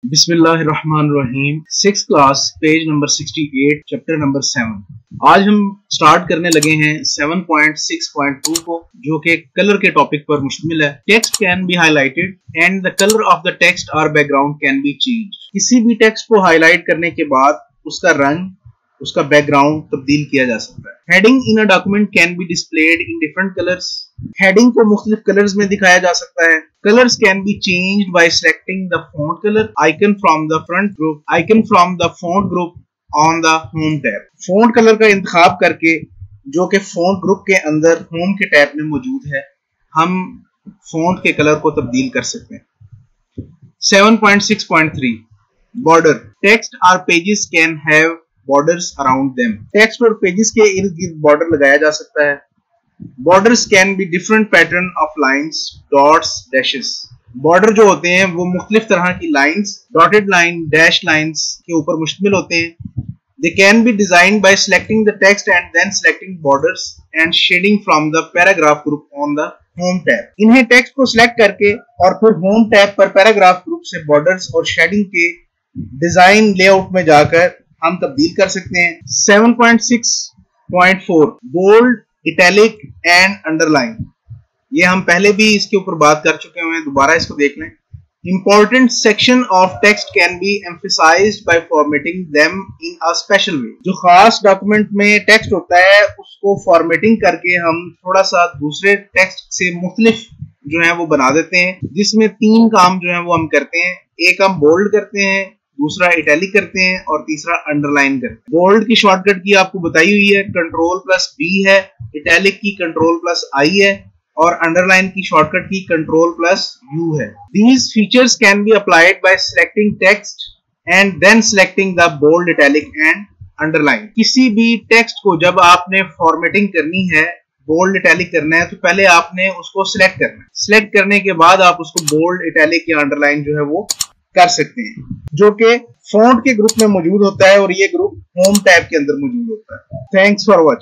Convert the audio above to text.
बिस्मिल्लाहिर्रहमानिर्रहीम। 6th class, page number 68, chapter number 7। आज हम स्टार्ट करने लगे हैं 7.6.2 को, जो कि कलर के टॉपिक पर मुश्तमिल है। Text can be highlighted and the colour of the text और बैकग्राउंड कैन बी चेंज। किसी भी टेक्स्ट को हाईलाइट करने के बाद उसका रंग, उसका बैकग्राउंड तब्दील किया जा सकता है। Heading in a document can be displayed in different colours. Heading को मुख्तलिफ कलर्स में दिखाया जा सकता है। Colours can be changed by selecting the font colour icon from the front group icon from the font group on the home tab. Font colour का इंतखाब करके, जो कि फॉन्ट ग्रुप के अंदर होम के टैब में मौजूद है, हम फॉन्ट के कलर को तब्दील कर सकते हैं। 7.6.3 बॉर्डर। टेक्स्ट और pages can have borders around them. Text और पेजेस के इर्द गिर्द बॉर्डर लगाया जा सकता है। Borders can be different pattern of lines, dots, dashes. Border जो होते हैं वो मुख्तलिफ तरह की lines, dotted line, dash lines के ऊपर मुश्तमिल होते हैं। They can be designed by selecting the text and then selecting borders and shading from the paragraph group on the home tab. इन्हें टेक्स्ट को सिलेक्ट करके और फिर होम टैब पर पैराग्राफ ग्रुप से बॉर्डर्स और शेडिंग के डिजाइन लेआउट में जाकर हम तब्दील कर सकते हैं। 7.6.4 बोल्ड, इटैलिक एंड अंडरलाइन। ये हम पहले भी इसके ऊपर बात कर चुके हैं, दोबारा इसको देख लें। Important section of text can be emphasized by formatting them in a special way। जो खास डॉक्यूमेंट में टेक्स्ट होता है उसको फॉर्मेटिंग करके हम थोड़ा सा दूसरे टेक्स्ट से मुख्तलिफ जो है वो बना देते हैं, जिसमें 3 काम जो है वो हम करते हैं। एक हम बोल्ड करते हैं, दूसरा इटैलिक करते हैं और तीसरा अंडरलाइन करते हैं। बोल्ड की शॉर्टकट की आपको बताई हुई है, Ctrl+B है। इटैलिक की Ctrl+I है और अंडरलाइन की शॉर्टकट की Ctrl+U है। These features can be applied by selecting text and then selecting the bold, italic and underline। किसी भी टेक्स्ट को जब आपने फॉर्मेटिंग करनी है, बोल्ड, इटैलिक करना है, तो पहले आपने उसको सिलेक्ट करना है। सिलेक्ट करने के बाद आप उसको बोल्ड, इटैलिक या अंडरलाइन जो है वो कर सकते हैं, जो कि फॉन्ट के ग्रुप में मौजूद होता है और ये ग्रुप होम टैब के अंदर मौजूद होता है। Thanks for watching.